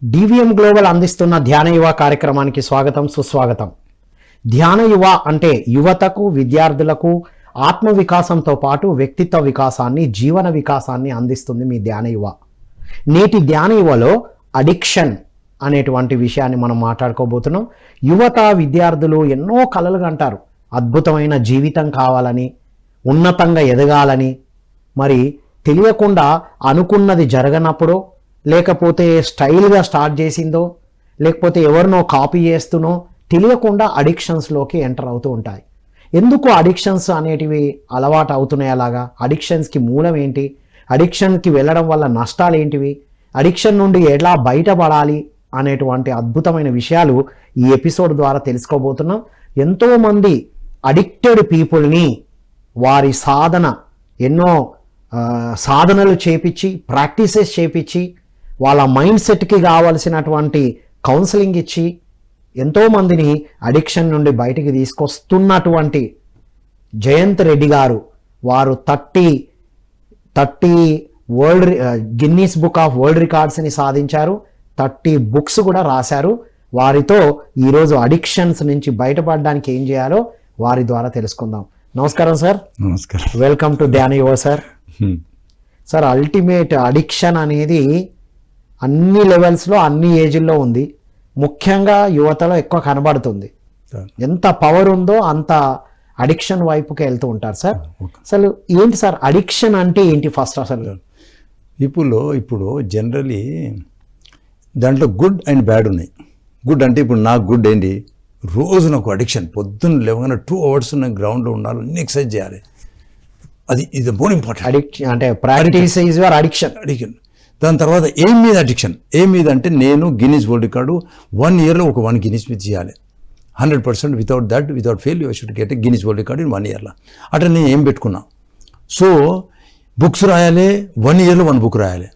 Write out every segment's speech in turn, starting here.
DVM global అందిస్తున్న ధ్యాన యువ కార్యక్రమానికి స్వాగతం, సుస్వాగతం. ధ్యాన యువ అంటే యువతకు, విద్యార్థులకు ఆత్మ వికాసంతో పాటు వ్యక్తిత్వ వికాసాన్ని, జీవన వికాసాన్ని అందిస్తుంది మీ ధ్యాన యువ. నేటి ధ్యాన యువలో అడిక్షన్ అనేటువంటి విషయాన్ని మనం మాట్లాడుకోబోతున్నాం. యువత, విద్యార్థులు ఎన్నో కలలు కంటారు. అద్భుతమైన జీవితం కావాలని, ఉన్నతంగా ఎదగాలని. మరి తెలియకుండా అనుకున్నది జరగనప్పుడు, లేకపోతే స్టైల్గా స్టార్ట్ చేసిందో, లేకపోతే ఎవరినో కాపీ చేస్తునో తెలియకుండా అడిక్షన్స్లోకి ఎంటర్ అవుతూ ఉంటాయి. ఎందుకు అడిక్షన్స్ అనేటివి అలవాటు అవుతున్నాయి? అలాగా అడిక్షన్స్కి మూలం ఏంటి? అడిక్షన్కి వెళ్ళడం వల్ల నష్టాలు ఏంటివి? అడిక్షన్ నుండి ఎలా బయటపడాలి అనేటువంటి అద్భుతమైన విషయాలు ఈ ఎపిసోడ్ ద్వారా తెలుసుకోబోతున్నాం. ఎంతోమంది అడిక్టెడ్ పీపుల్ని వారి సాధన, ఎన్నో సాధనలు చేపించి, ప్రాక్టీసెస్ చేపించి, వాళ్ళ మైండ్ సెట్కి కావలసినటువంటి కౌన్సిలింగ్ ఇచ్చి ఎంతోమందిని అడిక్షన్ నుండి బయటికి తీసుకొస్తున్నటువంటి జయంత్ రెడ్డి గారు, వారు 30 గిన్నీస్ బుక్ ఆఫ్ వరల్డ్ రికార్డ్స్ని సాధించారు. 30 బుక్స్ కూడా రాశారు. వారితో ఈరోజు అడిక్షన్స్ నుంచి బయటపడడానికి ఏం చేయాలో వారి ద్వారా తెలుసుకుందాం. నమస్కారం సార్. నమస్కారం. వెల్కమ్ టు ధ్యాన యువ సార్. సార్, అల్టిమేట్ అడిక్షన్ అనేది అన్ని లెవెల్స్లో, అన్ని ఏజ్ల్లో ఉంది. ముఖ్యంగా యువతలో ఎక్కువ కనబడుతుంది. ఎంత పవర్ ఉందో అంత అడిక్షన్ వైపుకి వెళ్తూ ఉంటారు సార్. అసలు ఏంటి సార్ అడిక్షన్ అంటే ఏంటి? ఫస్ట్ అసలు ఇప్పుడు జనరలీ దాంట్లో గుడ్ అండ్ బ్యాడ్ ఉన్నాయి. గుడ్ అంటే ఇప్పుడు నాకు గుడ్ ఏంటి, రోజు నాకు అడిక్షన్, పొద్దున్న లేవగానే 2 hours నాకు గ్రౌండ్లో ఉండాలి, అన్ని ఎక్సర్సైజ్ చేయాలి. అది ఇది మోర్ ఇంపార్టెంట్. అడిక్షన్ అంటే ప్రాక్టీస్ ఈజ్ యువర్ అడిక్షన్. దాని తర్వాత ఏం మీద అడిక్షన్, ఏం మీద అంటే నేను గిన్నీస్ వరల్డ్ రికార్డు 1 yearలో ఒక 1 గిన్నీస్ మీద చేయాలి. 100% without fail you should get Guinness world record in 1 yearలో. అట్లా నేను ఏం పెట్టుకున్నా, సో బుక్స్ రాయాలి, 1 yearలో 1 book రాయాలి.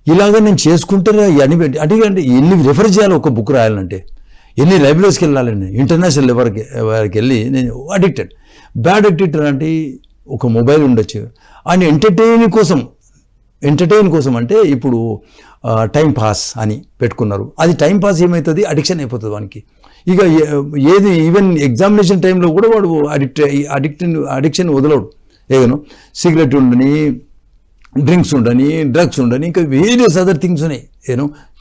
ఇలాగ నేను చేసుకుంటే అన్ని పెట్టి అంటే ఎన్ని రెఫర్ చేయాలి ఒక బుక్ రాయాలంటే, ఎన్ని లైబ్రరీస్కి వెళ్ళాలండి, ఇంటర్నేషనల్ లెవెల్కి వెళ్ళి నేను అడిక్టెడ్. బ్యాడ్ అడిక్టెడ్ అంటే ఒక మొబైల్ ఉండొచ్చు, అని ఎంటర్టైన్ కోసం అంటే ఇప్పుడు టైం పాస్ అని పెట్టుకున్నారు. అది టైం పాస్ ఏమవుతుంది, అడిక్షన్ అయిపోతుంది వానికి. ఇక ఏది ఈవెన్ ఎగ్జామినేషన్ టైంలో కూడా వాడు అడిక్షన్ వదలడు. ఏదైనా సిగరెట్ ఉండని, డ్రింక్స్ ఉండని, డ్రగ్స్ ఉండని, ఇంకా వేరియస్ అదర్ థింగ్స్ ఉన్నాయి.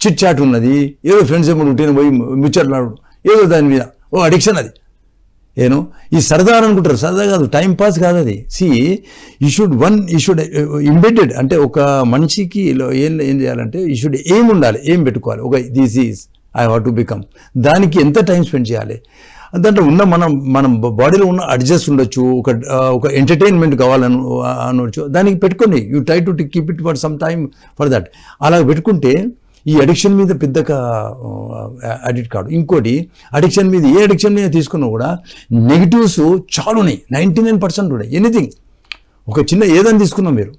చిట్ చాట్ ఉన్నది, ఏదో ఫ్రెండ్స్ ఏమో ఉంటేనే పోయి ముచ్చట్లాడు, ఏదో దాని మీద అడిక్షన్. అది ఈ సరదా అనుకుంటారు, సరదా కాదు, టైం పాస్ కాదు అది. యూ షుడ్ ఇంబెడెడ్ అంటే ఒక మనిషికి ఏం చేయాలంటే యూ షుడ్ ఏం ఉండాలి, ఏం పెట్టుకోవాలి. ఒక this is I have to become, దానికి ఎంత టైం స్పెండ్ చేయాలి. దాంట్లో ఉన్న మనం బాడీలో ఉన్న అడ్జస్ట్ ఉండొచ్చు, ఒక ఎంటర్టైన్మెంట్ కావాలని అనవచ్చు, దానికి పెట్టుకోండి. You try to keep it for some time for that. అలా పెట్టుకుంటే ఈ అడిక్షన్ మీద పెద్దగా అడిక్ట్ కాదు. ఇంకోటి, అడిక్షన్ మీద ఏ అడిక్షన్ మీద తీసుకున్నా కూడా నెగిటివ్స్ చాలా ఉన్నాయి, 99% ఉన్నాయి. ఎనీథింగ్, ఒక చిన్న ఏదని తీసుకున్నాం మీరు,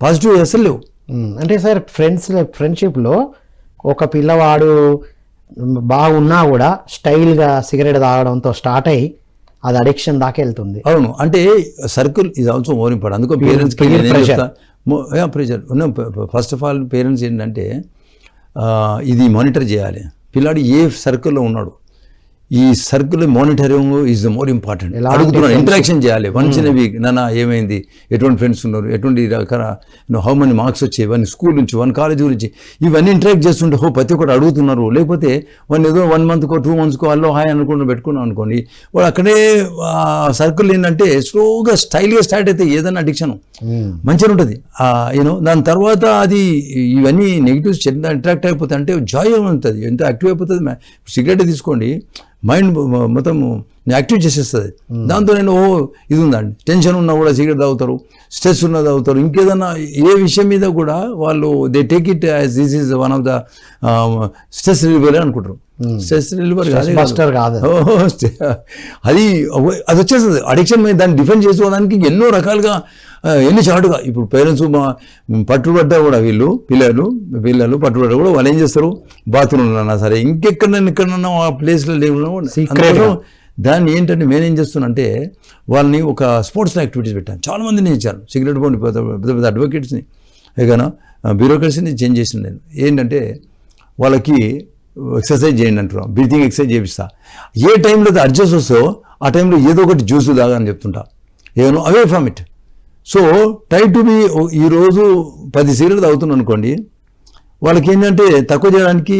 పాజిటివ్ అసలు లేవు. అంటే సార్ ఫ్రెండ్షిప్లో ఒక పిల్లవాడు బాగున్నా కూడా స్టైల్గా సిగరెట్ తాగడంతో స్టార్ట్ అయ్యి అది అడిక్షన్ దాకా వెళ్తుంది. అవును, అంటే circle is also more important. అందుకో పేరెంట్స్కి pressure. First of all parents ఏంటంటే ఇది మానిటర్ చేయాలి, పిల్లాడు ఏ సర్కిల్లో ఉన్నాడు, ఈ circle monitoring is the more important. అడుగుతున్నాను, ఇంటరాక్షన్ చేయాలి. వన్స్ ఇన్ ఎ వీక్, నాన్న ఏమైంది, ఎటువంటి ఫ్రెండ్స్ ఉన్నారు, ఎటువంటి రకాల హౌ మెనీ మార్క్స్ వచ్చాయి, వన్ స్కూల్ నుంచి, వన్ కాలేజ్ గురించి, ఇవన్నీ ఇంటరాక్ట్ చేస్తుంటే ప్రతి ఒక్కటి అడుగుతున్నారు. లేకపోతే వన్ ఏదో 1 monthకో 2 monthsకో అల్లో హాయ్ అనుకుంటూ పెట్టుకున్నాం అనుకోండి, వాడు అక్కడే సర్కిల్ ఏంటంటే స్లోగా స్టైల్గా స్టార్ట్ అయితే ఏదైనా అడిక్షన్ మంచిగా ఉంటుంది. దాని తర్వాత అది ఇవన్నీ నెగిటివ్స్ ఇంటరాక్ట్ అయిపోతాయి, అంటే జాయ్ ఉంటుంది, ఎంత యాక్టివ్ అయిపోతుంది. సిగరెట్ తీసుకోండి, మైండ్ మొత్తం యాక్టివ్ చేసేస్తుంది. దాంతో నేను ఇది ఉందండి, టెన్షన్ ఉన్నా కూడా సిగరెట్ తాగుతారు, స్ట్రెస్ ఉన్నా తాగుతారు, ఇంకేదన్నా ఏ విషయం మీద కూడా వాళ్ళు they take it as this is one of the stress reliever అనుకుంటారు. స్ట్రెస్ రిలీవర్ కాదు, అది వచ్చేస్తుంది అడిక్షన్ మీద. దాన్ని డిఫెండ్ చేసుకోవడానికి ఎన్నో రకాలుగా, ఎన్ని చాటుగా. ఇప్పుడు పేరెంట్స్ పట్టుబడ్డా కూడా పిల్లలు పట్టుబడ్డా కూడా వాళ్ళు ఏం చేస్తారు, బాత్రూమ్లో అన్నా సరే, ఎక్కడన్నా ఆ ప్లేస్లో లేవు. దాన్ని ఏంటంటే నేనేం చేస్తున్నా అంటే వాళ్ళని ఒక స్పోర్ట్స్ యాక్టివిటీస్ పెట్టాను. చాలామందిని ఇచ్చాను, సిగరెట్ పోనీ పెద్ద పెద్ద అడ్వకేట్స్ని, ఏదైనా బ్యూరోక్రసీని చేంజ్ చేసిన నేను. ఏంటంటే వాళ్ళకి ఎక్సర్సైజ్ చేయండి అంటున్నాం, బ్రీతింగ్ ఎక్సర్సైజ్ చేపిస్తా. ఏ టైంలో అడ్జస్ట్ వస్తుందో ఆ టైంలో ఏదో ఒకటి జ్యూస్ తాగని చెప్తుంటా, away from it. So try to be, ఈరోజు 10 సిగరెట్లు తాగుతున్నాను అనుకోండి, వాళ్ళకి ఏంటంటే తక్కువ చేయడానికి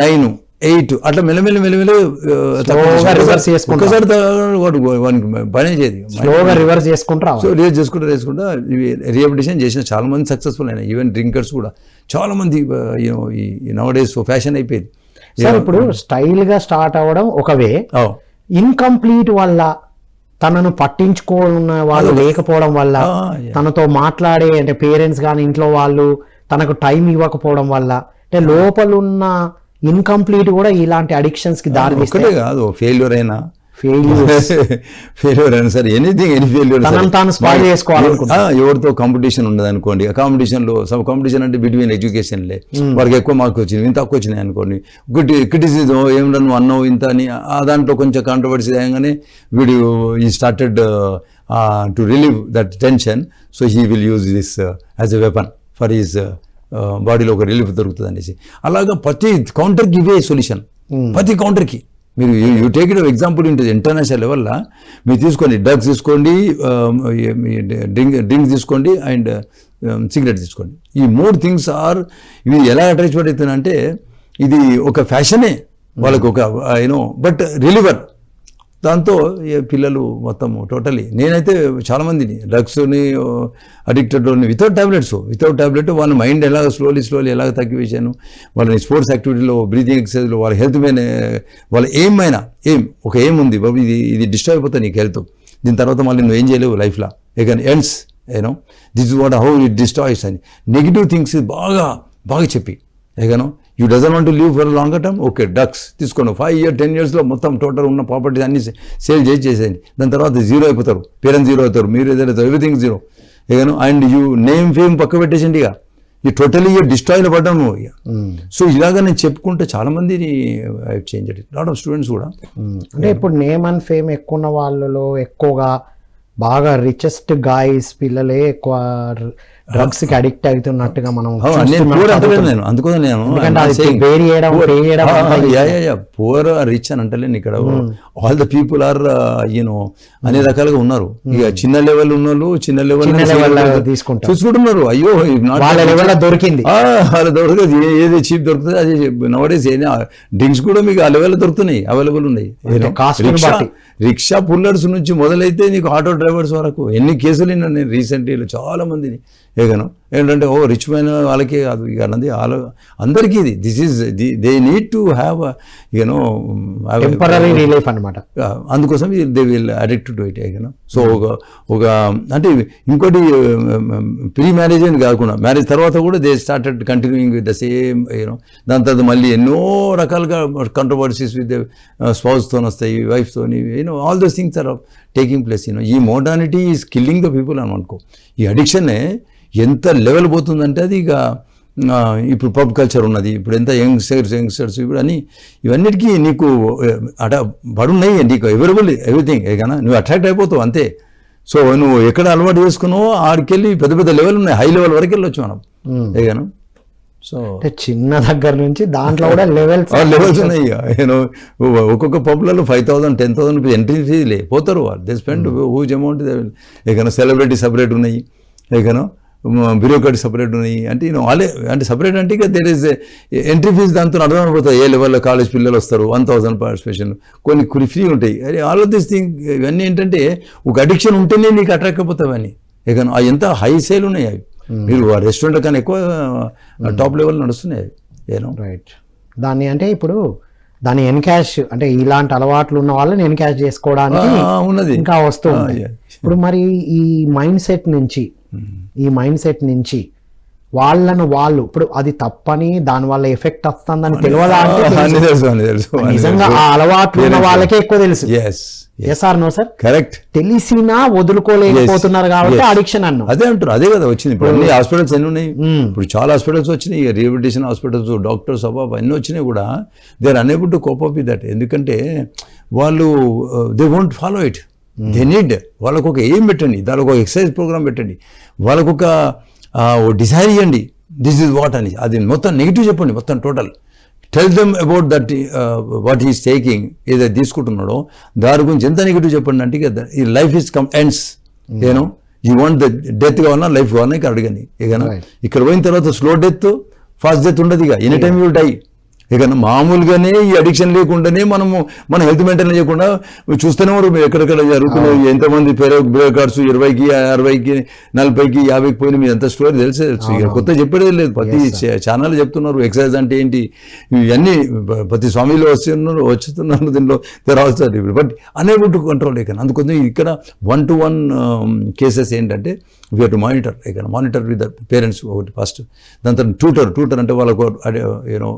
9, 8 అట్లా మెల్లమెల్ల ఒక్కసారి వాడు వానికి పనే చేయదు, రివర్స్ చేసుకుంటా. సో చేసుకుంటా రిహాబిలిటేషన్ చేసిన చాలా మంది సక్సెస్ఫుల్ అయినా, ఈవెన్ డ్రింకర్స్ కూడా చాలా మంది ఈ నవడేస్ ఫ్యాషన్ అయిపోయింది. సార్ ఇప్పుడు స్టైల్ గా స్టార్ట్ అవ్వడం ఒకవే, ఇన్కంప్లీట్ వల్ల తనను పట్టించుకోన్న వాళ్ళు లేకపోవడం వల్ల, తనతో మాట్లాడే అంటే పేరెంట్స్ కానీ ఇంట్లో వాళ్ళు తనకు టైం ఇవ్వకపోవడం వల్ల, అంటే లోపలున్న ఇన్కంప్లీట్ కూడా ఇలాంటి అడిక్షన్స్ కి దారి తీస్తే కాదు, ఫెయిల్యూర్ అయినా సరే, ఎనీథింగ్ ఎనీ ఫెయిల్యూర్ తాను స్పాయిల్ చేసుకోవాలనుకుంటా. ఎవరితో కాంపిటీషన్ ఉండదు అనుకోండి, ఆ కాంపిటీషన్లో కాంపిటీషన్ అంటే బిట్వీన్ ఎడ్యుకేషన్లే, వాళ్ళకి ఎక్కువ మార్క్స్ వచ్చింది, ఇంత తక్కువ వచ్చినాయి అనుకోండి, క్రిటిసిజం ఏమన్నా నువ్వు అన్నావు ఇంత అని, ఆ దాంట్లో కొంచెం కాంట్రవర్సీ అయ్యగానే వీడు ఈ started to relieve that tension, so he will use this as a weapon for his బాడీలో ఒక రిలీఫ్ దొరుకుతుంది అనేసి. అలాగా ప్రతి కౌంటర్కి ఇవే సొల్యూషన్, ప్రతి కౌంటర్కి. మీరు you take it example into international లెవెల్లో మీరు తీసుకోండి, డ్రగ్స్ తీసుకోండి, డ్రింక్ తీసుకోండి అండ్ సిగరెట్ తీసుకోండి. ఈ 3 థింగ్స్ ఇవి ఎలా అటాచ్మెంట్ అవుతుందంటే ఇది ఒక ఫ్యాషనే వాళ్ళకు, ఒక బట్ రిలీవర్. దాంతో పిల్లలు మొత్తం టోటలీ, నేనైతే చాలామందిని డ్రగ్స్ని అడిక్టెడ్ వితౌట్ టాబ్లెట్ వాళ్ళ మైండ్ ఎలా స్లోలీ ఎలాగ తగ్గివేశాను, వాళ్ళని స్పోర్ట్స్ యాక్టివిటీలో, బ్రీతింగ్ ఎక్సర్సైజ్లో, వాళ్ళ హెల్త్ మీద వాళ్ళ ఒక ఎయిమ్ ఉంది, బాబు ఇది డిస్టర్బ్ అయిపోతుంది నీకు హెల్త్, దీని తర్వాత మళ్ళీ నువ్వు ఏం చేయలేవు లైఫ్లో, ఇక ends this is what how it destroys అని నెగిటివ్ థింగ్స్ బాగా చెప్పి you doesn't want to live for longer term, okay drugs తీసుకోండి, 5 years 10 yearsలో మొత్తం టోటల్ ఉన్న ప్రాపర్టీస్ అన్ని సేల్ చేసేయండి, దాని తర్వాత జీరో అయిపోతారు, పేరెంట్స్ జీరో అవుతారు, మీరు ఏదైతే everything zero. And you name fame పక్క పెట్టేసండి, ఇక ఈ టోటలీ డిస్ట్రాయ్లో పడ్డాము ఇక. సో ఇలాగా నేను చెప్పుకుంటే చాలా మందిని చేంజ్ అయ్యి లాట్ ఆఫ్ స్టూడెంట్స్ కూడా. అంటే ఇప్పుడు నేమ్ అండ్ ఫేమ్ ఎక్కువ ఉన్న వాళ్ళలో ఎక్కువగా బాగా రిచెస్ట్ గాయస్ పిల్లలే ఎక్కువ డ్రగ్స్ కి అడిక్ట్ అవుతున్నట్టుగా మనం అందుకోసం నేను పూర్ రిచ్ అని అంటలేను ఇక్కడ, ఆల్ ద పీపుల్ ఆర్ అనే రకాలుగా ఉన్నారు. ఇక చిన్న లెవెల్ ఉన్న వాళ్ళు చిన్న లెవెల్ చూసుకుంటున్నారు, అయ్యో దొరికింది వాళ్ళ దొరకదు, ఏది చీప్ దొరుకుతుంది అది నవడేస్. డ్రింక్స్ కూడా మీకు ఆ లెవెల్ దొరుకుతున్నాయి, అవైలబుల్ ఉన్నాయి. రిక్షా పుల్లర్స్ నుంచి మొదలైతే నీకు ఆటో డ్రైవర్స్ వరకు ఎన్ని కేసులు విన్నాను నేను రీసెంట్గా, చాలా మందిని. ఏంటంటే రిచ్ మైన వాళ్ళకే కాదు, ఇక అన్నది అందరికీ ఇది. This is they need to have temporary relief అన్నమాట. అందుకోసం they will addict to it. So ఒక అంటే ఇంకోటి ప్రీ మ్యారేజ్ అని కాకుండా మ్యారేజ్ తర్వాత కూడా they started continuing with the same దాని తర్వాత మళ్ళీ ఎన్నో రకాలుగా కంట్రవర్సీస్ విత్ స్పౌస్తో వస్తాయి, వైఫ్తోని, all those things are taking place. ఈ modernity is killing the people అని అనుకో. ఈ అడిక్షన్నే ఎంత లెవెల్ పోతుందంటే అది ఇక ఇప్పుడు పబ్ కల్చర్ ఉన్నది, ఇప్పుడు ఎంత యంగ్స్టర్స్ ఇప్పుడు అని ఇవన్నిటికీ నీకు పడున్నాయి, నీకు అవైలబుల్ ఎవ్రీథింగ్. నువ్వు అట్రాక్ట్ అయిపోతావు అంతే. సో నువ్వు ఎక్కడ అలవాటు చేసుకున్నావో ఆడికెళ్ళి పెద్ద లెవెల్ ఉన్నాయి, హై లెవెల్ వరకు వెళ్ళొచ్చు మనం. సో చిన్న దగ్గర నుంచి దాంట్లో కూడా లెవెల్స్ ఉన్నాయి. ఒక్కొక్క పబ్లలో 5,000 10,000 ఎంట్రీ ఫీజులే పోతారు వాళ్ళు. They spend huge amount. Celebrity separate ఉన్నాయి, బ్యూరోక్రాట్ సపరేట్ ఉన్నాయి. అంటే వాళ్ళే అంటే సపరేట్ అంటే ఇక దేర్ ఇస్ ఎంట్రీ ఫీజు దాంతో అర్థమైపోతాయి. ఏ లెవెల్లో కాలేజ్ పిల్లలు వస్తారు, 1,000 పార్టిసిపేషన్, కొన్ని ఫ్రీ ఉంటాయి. అది ఆల్ ఆఫ్ దిస్ థింగ్ ఇవన్నీ ఏంటంటే ఒక అడిక్షన్ ఉంటేనే నీకు అట్రాక్ట్ అయిపోతావు అని. ఇక ఎంత హై సేల్ ఉన్నాయి అవి. మీరు ఆ రెస్టారెంట్ కన్నా ఎక్కువ టాప్ లెవెల్ నడుస్తున్నాయి రైట్. దాన్ని అంటే ఇప్పుడు దాన్ని ఎన్కాష్ అంటే ఇలాంటి అలవాట్లు ఉన్న వాళ్ళని ఎన్కాష్ చేసుకోవడానికి ఉన్నది ఇంకా వస్తుంది. ఇప్పుడు మరి ఈ మైండ్ సెట్ నుంచి వాళ్ళు ఇప్పుడు అది తప్పని దానివల్ల ఎఫెక్ట్ వస్తుందని తెలియాలంటే నిజంగా ఆ అలవాట్లు ఉన్న వాళ్ళకే ఎక్కువ తెలుసు. Yes or no sir? Correct. తెలిసినా వదులుకోలేకపోతున్నారు కాబట్టి అడిక్షన్ అన్నాం. అదే అంటారు, అదే కదా వచ్చింది. ఇప్పుడు అన్ని హాస్పిటల్స్ ఎన్ని ఉన్నాయి, ఇప్పుడు చాలా హాస్పిటల్స్ వచ్చినాయి, రిహాబిలిటేషన్ హాస్పిటల్స్, డాక్టర్స్ అన్నీ వచ్చినాయి కూడా they are unable to cope up with that. ఎందుకంటే వాళ్ళు they won't follow it. They need, వాళ్ళకు ఒక ఎయిమ్ పెట్టండి, దానికి ఒక ఎక్సర్సైజ్ ప్రోగ్రామ్ పెట్టండి, వాళ్ళకు ఒక డిసైడ్ ఇవ్వండి దిస్ ఈజ్ వాట్ అని. అది మొత్తం నెగిటివ్ చెప్పండి మొత్తం total. Tell them about that what is taking, ఏదైతే తీసుకుంటున్నాడో దాని గురించి ఎంత నెగిటివ్ చెప్పండి అంటే ఈ life is ends, you know you want the death కావాలన్నా లైఫ్ కావాలన్నా ఇక్కడ అడగని. ఇక ఇక్కడ పోయిన తర్వాత స్లో డెత్ ఫాస్ట్ డెత్ ఉండదు, ఇక ఎనీ టైమ్ యూ డై. ఇక మామూలుగానే ఈ అడిక్షన్ లేకుండానే మన హెల్త్ మెయింటైన్ చేయకుండా చూస్తూనే ఉన్నారు. మీరు ఎక్కడెక్కడ జరుగుతున్నాయి, ఎంతమంది బ్రేక్ కార్డ్స్ 20కి 60కి 40కి 50కి పోయిన మీరు ఎంత స్టోరీ తెలుసు. ఇక కొత్త చెప్పేది లేదు, ప్రతి ఛానల్ చెప్తున్నారు ఎక్సర్సైజ్ అంటే ఏంటి, ఇవన్నీ ప్రతి స్వామిలో వచ్చుతున్నారు దీనిలో రావచ్చు. But unable to control. ఇక అందుకోసం ఇక్కడ 1-to-1 కేసెస్ ఏంటంటే we have to monitor with the parents ఒకటి ఫస్ట్. దాని తర్వాత ట్యూటర్ అంటే వాళ్ళకు యూనో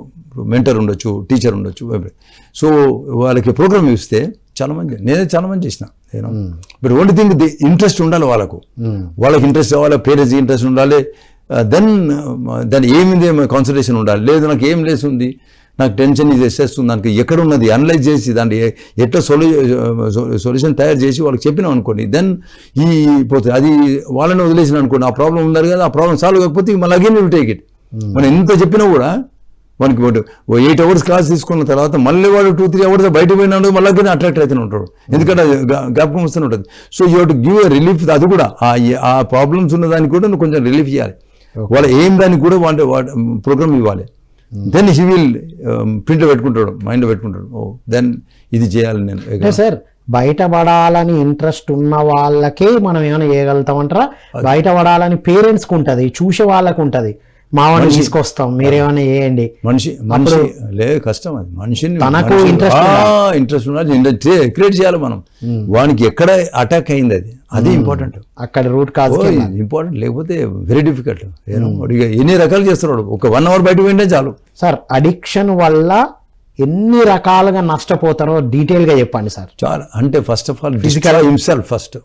మెంటర్ ఉండొచ్చు, టీచర్ ఉండొచ్చు. సో వాళ్ళకి ప్రోగ్రామ్ ఇస్తే చాలా మంది, నేనే చాలా మంది చేసిన నేను. బట్ ఓన్లీ థింగ్ ఇంట్రెస్ట్ ఉండాలి వాళ్ళకి ఇంట్రెస్ట్ కావాలి, పేరెంట్స్ ఇంట్రెస్ట్ ఉండాలి. దెన్ దాని ఏమింది కాన్సన్ట్రేషన్ ఉండాలి. లేదు నాకు ఏం లేస్తుంది, నాకు టెన్షన్ ఇది చేస్తుంది, దానికి ఎక్కడ ఉన్నది అనలైజ్ చేసి దాన్ని ఎట్లా సొల్యూషన్ తయారు చేసి వాళ్ళకి చెప్పినాం అనుకోండి, దెన్ పోతుంది. అది వాళ్ళని వదిలేసిన అనుకోండి, ఆ ప్రాబ్లం ఉన్నారు కదా, ఆ ప్రాబ్లం సాల్వ్ కాకపోతే మళ్ళీ అగైన్ విల్ టేక్ ఇట్. మనం ఎంత చెప్పినా కూడా మనకి 8 hours క్లాస్ తీసుకున్న తర్వాత మళ్ళీ వాడు 2-3 hours బయట పోయినాడు, మళ్ళీ అట్రాక్ట్ అవుతూనే ఉంటాడు, ఎందుకంటే జ్ఞాపకం వస్తూనే ఉంటుంది. So you have to give a relief. అది కూడా ఆ ప్రాబ్లమ్స్ ఉన్న దానికి కూడా నువ్వు కొంచెం రిలీఫ్ ఇవ్వాలి. వాళ్ళ ఏం దానికి కూడా ప్రోగ్రామ్ ఇవ్వాలి. దెన్ హీ విల్ ప్రింట్లో పెట్టుకుంటాడు, మైండ్లో పెట్టుకుంటాడు, దెన్ ఇది చేయాలి నేను. సార్ బయటపడాలని ఇంట్రెస్ట్ ఉన్న వాళ్ళకే మనం ఏమైనా చేయగలుగుతామంటారా? బయటపడాలని పేరెంట్స్కి ఉంటుంది, చూసే వాళ్ళకు ఉంటుంది, మావాడిని తీసుకొస్తాం మీరేమైనా చేయండి. మనిషి లేదు, కష్టం. అది మనిషిని తనకు ఇంట్రెస్ట్ ఉండాలి, క్రియేట్ చేయాలి మనం. వానికి ఎక్కడ అటాక్ అయింది అది ఇంపార్టెంట్, అక్కడ రూట్ కాజ్ ఇంపార్టెంట్. లేకపోతే వెరీ డిఫికల్ట్. ఎన్ని రకాలు చేస్తున్నాడు, ఒక 1 hour బయట పోయింటే చాలు. సార్ అడిక్షన్ వల్ల ఎన్ని రకాలుగా నష్టపోతారో డీటెయిల్ గా చెప్పండి సార్. చాలా అంటే first of all destroy himself. First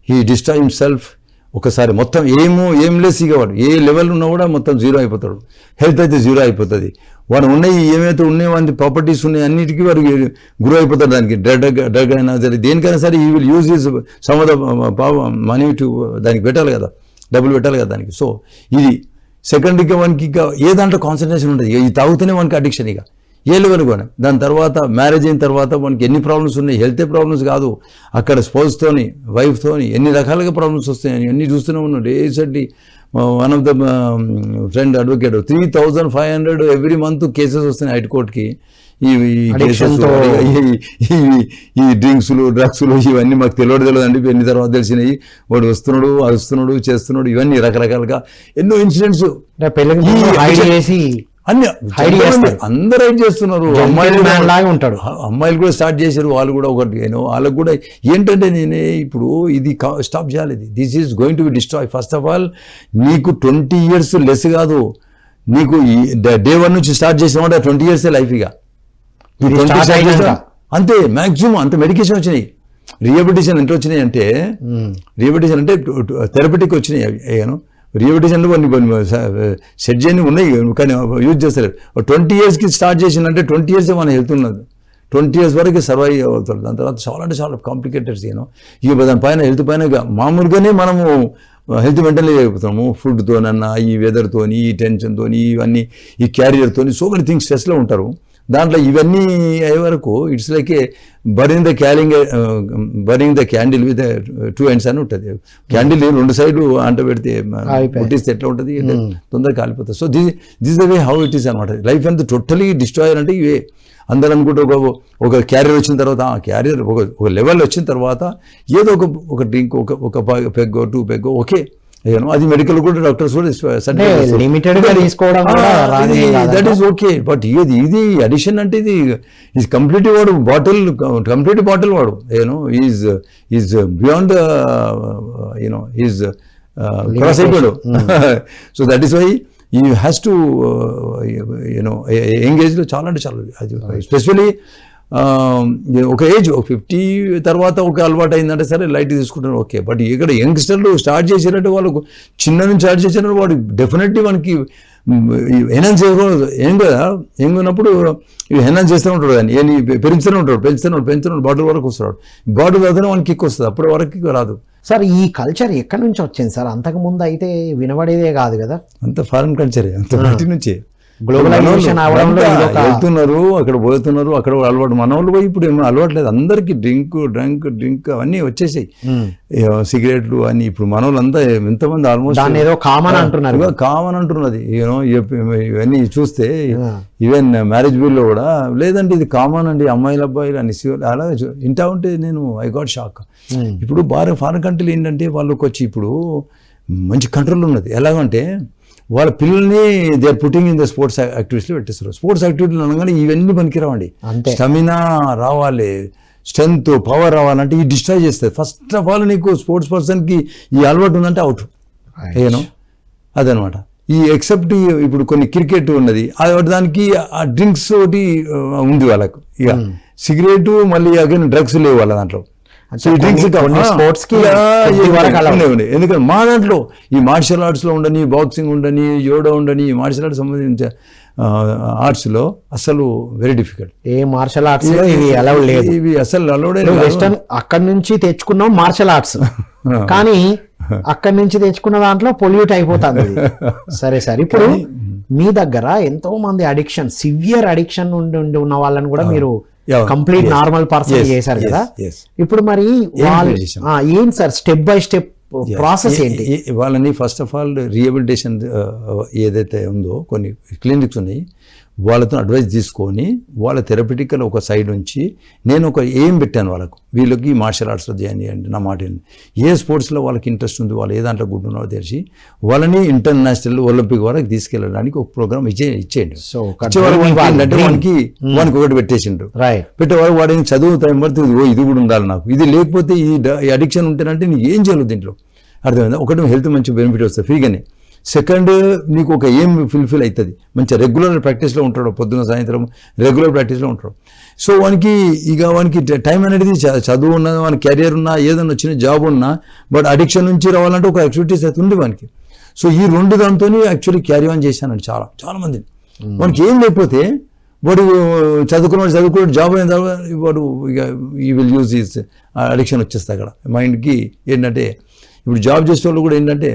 he destroy himself. ఒకసారి మొత్తం ఏం లేసి వాడు ఏ లెవెల్ ఉన్నా కూడా మొత్తం జీరో అయిపోతాడు. హెల్త్ అయితే జీరో అయిపోతుంది. వాడు ఉన్నాయి ఏమైతే ఉన్నాయో అన్ని ప్రాపర్టీస్ ఉన్నాయి అన్నిటికీ వాడు గురి అయిపోతాడు. దానికి డ్రగ్ అయినా సరే దేనికైనా సరే ఈ will use his some of the money to దానికి పెట్టాలి కదా, డబ్బులు పెట్టాలి కదా దానికి. సో ఇది సెకండ్గా వానికి ఇక ఏ దాంట్లో కాన్సన్ట్రేషన్ ఉంటుంది, ఇది తాగుతూనే వానికి అడిక్షన్. ఇక ఏ లెవెల్ కూడా దాని తర్వాత మ్యారేజ్ అయిన తర్వాత మనకి ఎన్ని ప్రాబ్లమ్స్ ఉన్నాయి, హెల్త్ ప్రాబ్లమ్స్ కాదు, అక్కడ స్పౌస్తోని వైఫ్తోని ఎన్ని రకాలుగా ప్రాబ్లమ్స్ వస్తాయని అన్నీ చూస్తూనే ఉన్నాడు. Recently one of the friend advocate 3,500 every month cases వస్తున్నాయి హైకోర్టుకి. ఈ డ్రింక్స్లు డ్రగ్స్లు ఇవన్నీ మాకు తెలియదు అండి, ఎన్ని తర్వాత తెలిసినాయి. వాడు వస్తున్నాడు అరుస్తున్నాడు చేస్తున్నాడు, ఇవన్నీ రకరకాలుగా ఎన్నో ఇన్సిడెంట్స్ అన్ని అందరూ ఏం చేస్తున్నారు. అమ్మాయిలు కూడా స్టార్ట్ చేశారు, వాళ్ళు కూడా ఒకటి వాళ్ళకు కూడా ఏంటంటే నేనే ఇప్పుడు ఇది స్టాప్ చేయాలి. This is going to be destroy. First of all నీకు 20 years లెస్ కాదు, నీకు day 1 నుంచి స్టార్ట్ చేసిన 20 years లైఫ్. ఇక అంతే మ్యాక్సిమం అంత మెడికేషన్ వచ్చినాయి. రిహాబిలిటేషన్ ఎంత వచ్చినాయి అంటే రిహాబిలిటేషన్ అంటే థెరపటిక్ వచ్చినాయి. రిహాబిలిటేషన్లో కొన్ని సెట్ చేయని ఉన్నాయి కానీ యూజ్ చేస్తారు. 20 yearsకి స్టార్ట్ చేసిందంటే 20 years మన హెల్త్ ఉన్నది, 20 years వరకు సర్వైవ్ అవుతారు. దాని తర్వాత చాలా కాంప్లికేటెడ్స్ ఇక దానిపైన హెల్త్ పైన మామూలుగానే మనము హెల్త్ మెయింటైన్ చేయకపోతున్నాము. ఫుడ్తోనన్నా ఈ వెదర్తోని ఈ టెన్షన్తోని ఇవన్నీ ఈ క్యారియర్తోని సో మెనీ థింగ్స్ స్ట్రెస్లో ఉంటారు. దాంట్లో ఇవన్నీ అయ్యే వరకు it's like A burning the candle with 2 ends అని ఉంటుంది. క్యాండిల్ 2 sides అంట పెడితే ముట్టిస్తే ఎట్లా ఉంటుంది, తొందరగా కాలిపోతుంది. So this the way how it is అనమాట. లైఫ్ అంతా టోటలీ డిస్ట్రాయ్ అంటే ఇవే. అందరూ అనుకుంటే ఒక క్యారియర్ వచ్చిన తర్వాత ఆ క్యారియర్ ఒక లెవెల్ వచ్చిన తర్వాత ఏదో ఒక డ్రింక్ ఒక పెగ్గో 2 పెగ్గో ఓకే, అది మెడికల్ కూడా డాక్టర్స్ కూడా దట్ ఈస్ ఓకే. బట్ ఇది అడిషన్ అంటే ఇది కంప్లీట్ వాడు కంప్లీట్ బాటిల్ వాడు ఈజ్ బియాండ్ ఈజ్ క్రాస్ అయిపోయాడు. So that is why you has to ఎంగేజ్లో చాలా అంటే చాలా ఎస్పెషలీ ఒక ఏజ్ 50 తర్వాత ఒక అలవాటు అయిందంటే సరే లైట్ తీసుకుంటారు ఓకే. బట్ ఇక్కడ యంగ్స్టర్లు స్టార్ట్ చేసినట్టు వాళ్ళకు చిన్న నుంచి స్టార్ట్ చేసినట్టు వాడు డెఫినెట్లీ మనకి ఎన్హాన్స్ చేయకూడదు. ఏం కదా ఏం ఉన్నప్పుడు ఎన్హాన్స్ చేస్తూ ఉంటాడు, కానీ పెంచుతూనే ఉంటాడు బాటిల్ వరకు వస్తున్నాడు. బాటిల్ తర్వాత మనకి కిక్ వస్తుంది, అప్పటి వరకు రాదు. సార్ ఈ కల్చర్ ఎక్కడి నుంచి వచ్చింది సార్? అంతకుముందు అయితే వినబడేదే కాదు కదా, అంత ఫారెన్ కల్చరే, అంత బయటి నుంచే. గ్లోబలైజేషన్ అవడంలో ఇది ఒక వెళ్తున్నారు, అక్కడ పోతున్నారు, అక్కడ అలవాటు. మన వాళ్ళు పోయి ఇప్పుడు ఏమో అలవాటు లేదు, అందరికి డ్రింక్ అవన్నీ వచ్చేసాయి, సిగరెట్లు అని. ఇప్పుడు మన వాళ్ళంతా ఎంతమంది ఆల్మోస్ట్ ఏదో కామన్ అంటున్నారు, కామన్ అంటున్నది. ఇవన్నీ చూస్తే ఈవెన్ మ్యారేజ్ బిల్లో కూడా లేదంటే ఇది కామన్ అండి, అమ్మాయిలు అబ్బాయిలు అని అలా ఇంటా ఉంటే నేను ఐ గాట్ షాక్. ఇప్పుడు ఫారెన్ కంట్రీలు ఏంటంటే వాళ్ళకి వచ్చి ఇప్పుడు మంచి కంట్రోల్ ఉన్నది. ఎలాగంటే వాళ్ళ పిల్లల్ని they are putting in the sports యాక్టివిటీస్లో పెట్టేస్తారు. స్పోర్ట్స్ యాక్టివిటీలు అనగానే ఇవన్నీ పనికిరావండి. స్టమినా రావాలి, స్ట్రెంత్, పవర్ రావాలంటే ఈ డిస్ట్రాయ్ చేస్తుంది. ఫస్ట్ ఆఫ్ ఆల్ నీకు స్పోర్ట్స్ పర్సన్కి ఈ అలవాటు ఉందంటే అవుట్ ఏనో అదనమాట. ఈ ఎక్సెప్ట్ ఇప్పుడు కొన్ని క్రికెట్ ఉన్నది, దానికి ఆ డ్రింక్స్ ఒకటి ఉంది వాళ్ళకు. ఇక సిగరెట్ మళ్ళీ అగైన్ డ్రగ్స్ లేవు వాళ్ళ దాంట్లో. స్పోర్ట్స్ కి ఎందుకంటే మా దాంట్లో ఈ మార్షల్ ఆర్ట్స్ లో ఉండని, బాక్సింగ్ ఉండని, యోడా ఉండని, మార్షల్ ఆర్ట్స్ సంబంధించిన ఆర్ట్స్ లో అసలు వెరీ డిఫికల్ట్. ఏ మార్షల్ ఆర్ట్స్ లో ఇవి అలౌడ్ లేదు, ఇవి అసలు అలౌడ్. వెస్టర్న్ అక్కడి నుంచి తెచ్చుకున్నాం మార్షల్ ఆర్ట్స్, కానీ అక్కడి నుంచి తెచ్చుకున్న దాంట్లో పొల్యూట్ అయిపోతుంది. సరే సార్, ఇప్పుడు మీ దగ్గర ఎంతో మంది అడిక్షన్, సివియర్ అడిక్షన్ ఉండి ఉన్న వాళ్ళని కూడా మీరు కంప్లీట్ నార్మల్ పర్సన్ చేశారు కదా. ఇప్పుడు మరి ఏంటి sir step by step process ఏంటి? వాళ్ళని ఫస్ట్ ఆఫ్ ఆల్ రీహాబిలిటేషన్ ఏదైతే ఉందో కొన్ని క్లినిక్స్ ఉన్నాయి, వాళ్ళతో అడ్వైస్ తీసుకొని వాళ్ళ థెరపిటికల్ ఒక సైడ్ నుంచి నేను ఒక ఏం పెట్టాను వాళ్ళకు, వీళ్ళకి మార్షల్ ఆర్ట్స్లో చేయండి అంటే నా మాట ఏ స్పోర్ట్స్లో వాళ్ళకి ఇంట్రెస్ట్ ఉంది, వాళ్ళు ఏ దాంట్లో గుడ్ ఉన్నారో తెలిసి వాళ్ళని ఇంటర్నేషనల్ ఒలింపిక్ వరకు తీసుకెళ్ళడానికి ఒక ప్రోగ్రామ్ ఇచ్చేయండి. వానికి ఒకటి పెట్టేసిండ్రు, పెట్టేవారు వాడిని చదువు టైం పడుతుంది, ఇది కూడా ఉండాలి నాకు, ఇది లేకపోతే ఈ అడిక్షన్ ఉంటేనంటే నీకు ఏం చేయాలి దీంట్లో అర్థమైందా. ఒకటి హెల్త్ మంచి బెనిఫిట్ వస్తుంది ఫ్రీగానే. సెకండ్ నీకు ఒక ఏం ఫుల్ఫిల్ అవుతుంది, మంచిగా రెగ్యులర్ ప్రాక్టీస్లో ఉంటాడు, పొద్దున్న సాయంత్రం రెగ్యులర్ ప్రాక్టీస్లో ఉంటాడు. సో వానికి టైం అనేది చదువు ఉన్నా, వాని కెరియర్ ఉన్నా, ఏదైనా వచ్చిన జాబ్ ఉన్నా, బట్ అడిక్షన్ నుంచి రావాలంటే ఒక యాక్టివిటీస్ అయితే ఉంది వానికి. సో ఈ రెండు దాంతో యాక్చువల్లీ క్యారీ ఆన్ చేశానండి చాలా మందిని. వానికి ఏం లేకపోతే వాడు చదువుకున్నాడు జాబ్ అయిన తర్వాత వాడు ఇక ఈ విల్ యూజ్ ఈజ్ అడిక్షన్ వచ్చేస్తాయి అక్కడ మైండ్కి. ఏంటంటే ఇప్పుడు జాబ్ చేసే వాళ్ళు కూడా ఏంటంటే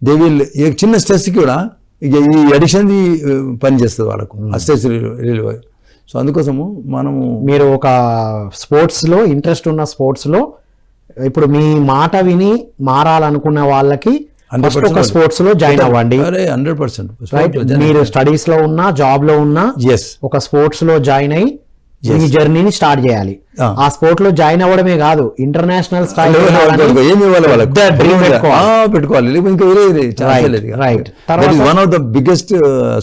దే విల్ చిన్న స్ట్రెస్కి కూడా ఇక ఈ అడిక్షన్ పనిచేస్తుంది వాళ్ళకు, ఆ స్ట్రెస్ రిలీవ్. సో అందుకోసము మీరు ఒక స్పోర్ట్స్లో ఇంట్రెస్ట్ ఉన్న స్పోర్ట్స్లో ఇప్పుడు మీ మాట విని మారాలనుకున్న వాళ్ళకి ఒక స్పోర్ట్స్ లో జాయిన్ అవ్వండి. 100%. మీరు స్టడీస్ లో ఉన్నా, జాబ్ లో ఉన్నా, ఒక స్పోర్ట్స్ లో జాయిన్ అయ్యి ఈ జర్నీని స్టార్ట్ చేయాలి. ఆ స్పోర్ట్ లో జాయిన్ అవ్వడమే కాదు, ఇంటర్నేషనల్ స్థాయి one of the biggest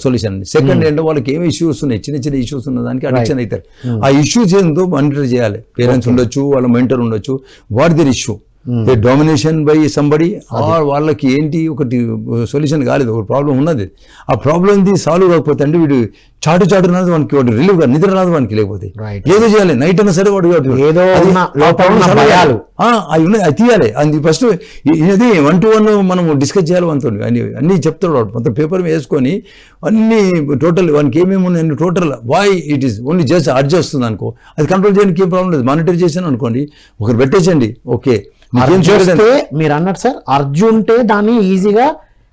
solution. Second ఏంటో వాళ్ళకి ఏమి ఇష్యూస్ ఉన్నాయి, చిన్న ఇష్యూస్ ఉన్న దానికి అడిక్షన్ అవుతారు. ఆ ఇష్యూస్ ఏంటో మానిటర్ చేయాలి. పేరెంట్స్ ఉండొచ్చు, వాళ్ళ మెంటర్ ఉండొచ్చు, what their issue, domination by somebody, వాళ్ళకి ఏంటి ఒకటి సొల్యూషన్ కాలేదు, ఒక ప్రాబ్లం ఉన్నది, ఆ ప్రాబ్లం సాల్వ్ కాకపోతే అంటే వీడు చాటు రాదు వానికి, వాడు రిలీవ్ గా నిద్ర రాదు వానికి, లేకపోతే ఏదో చేయాలి నైట్ అయినా సరే వాడు ఏదో అది తీయాలి. అది ఫస్ట్ ఇది 1-to-1 మనం డిస్కస్ చేయాలి మనతో, అన్ని చెప్తాడు వాడు మొత్తం పేపర్ మీద వేసుకొని అన్ని టోటల్ వానికి ఏమేమి ఉన్నాయి total why it is only just adjust వస్తుంది అనుకో, అది కంట్రోల్ చేయడానికి ఏం ప్రాబ్లం లేదు. మానిటర్ చేశాను అనుకోండి, ఒకరు పెట్టేసండి, ఓకే మీరు అన్నట్టు సార్ అర్జుంటే దాన్ని ఈజీగా